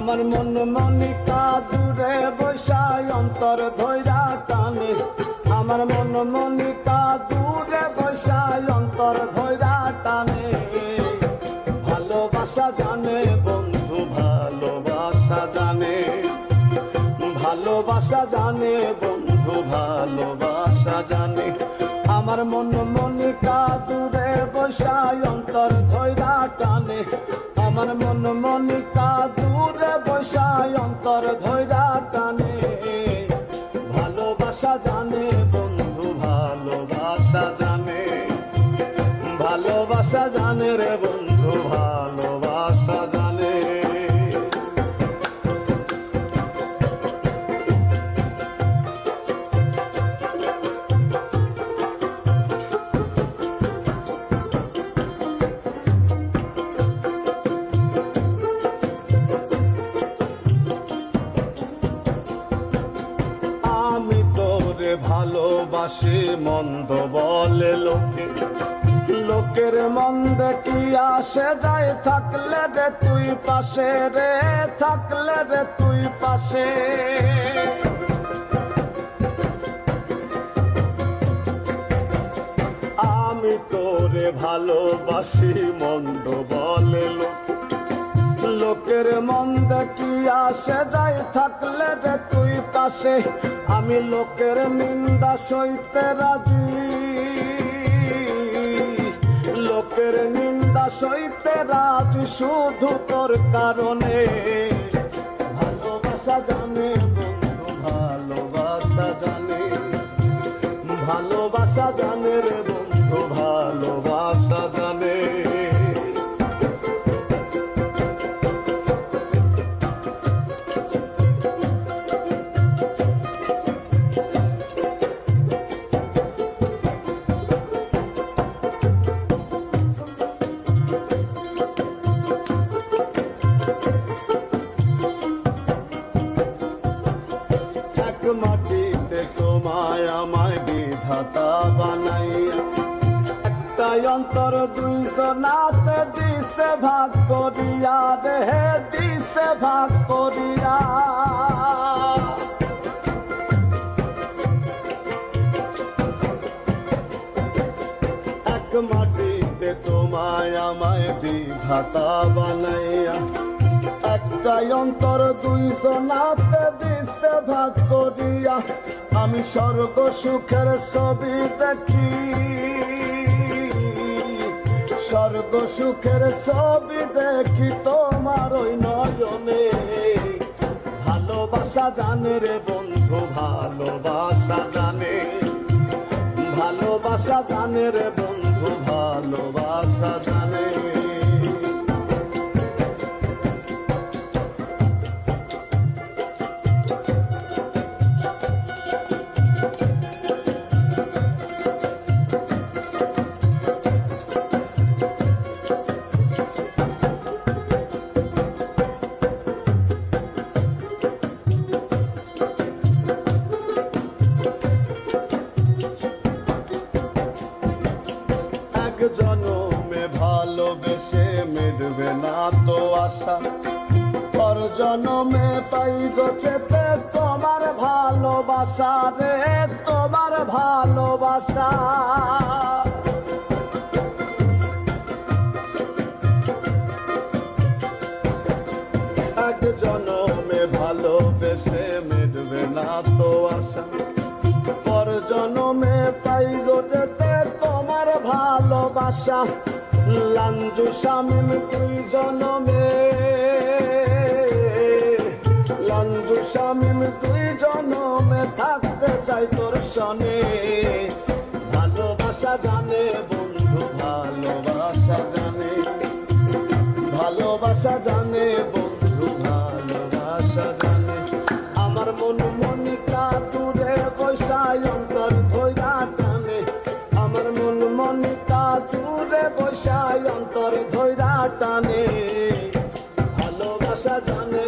আমার মন মনিকা দূরে বসায় অন্তর ধৈরা টানে আমার মন মনিকা দূরে বসায় অন্তর ধৈরা টানে ভালোবাসা জানে বন্ধু ভালোবাসা জানে ভালোবাসা জানে বন্ধু ভালোবাসা জানে আমার মন মনিকা দূরে বসায় অন্তর ধৈরা টানে আমার মন মনিকা দূরে বসায় অন্তর ধৈরা টানে ভালোবাসা জানে বন্ধু ভালোবাসা জানে ভালোবাসা জানে রে বন্ধু ভালোবাসা জানে ভালোবাসি মন্দ বলে লোকে লোকের মন্দ কি আসে যায় থাকলে রে তুই পাশে রে থাকলে রে তুই পাশে আমি তোরে ভালোবাসি মন্দ বলে লোকে লোকের মন্দ কি আসে যায় থাকলে রে তুই পাশে আমি লোকের নিন্দা সইতে রাজি লোকের নিন্দা সইতে রাজি শুধু তোর কারণে ভালোবাসা জানে বন্ধু ভালোবাসা জানে ভালোবাসা জানে রে বন্ধু ভালোবাসা জানে মাটিতে তোমায় আমায় বিধাতা বানাইয়া একটাই অন্তর দুইজনাতে দিছে ভাগ করিয়া রে দিছে ভাগ করিয়া এক মাটিতে তোমায় আমায় বিধাতা বানাইয়া একটাই অন্তর দুইজনাতে দিছে ভাগ করিয়া আমি স্বর্গ সুখের ছবি দেখি স্বর্গ সুখের ছবি দেখি তোমার ওই নয়নে ভালোবাসা জানে রে বন্ধু ভালোবাসা জানে ভালোবাসা জানে রে বন্ধু ভালোবাসা জানে জনমে ভালোবেসে মিটবে না তো আশা পর জনমে পাই গোছেতে তোমার ভালোবাসা রে তোমার ভালোবাসা এক জনমে ভালোবেসে মিটবে না তো আশা পর জনমে পাই গোছেতে তোমার ভালোবাসা লাঞ্জু শামিম তুই জনমে লাঞ্জু শামিম তুই জনমে থাকতে চাই তোর সনে ভালোবাসা জানে বন্ধু ভালোবাসা জানে ভালোবাসা জানে বন্ধু ভালোবাসা জানে আমার মন মনিকা দূরে বসায় অন্তর ধৈরা টানে আমার মন মনিকা দূরে বসায় অন্তর ধৈরা টানে ভালোবাসা জানে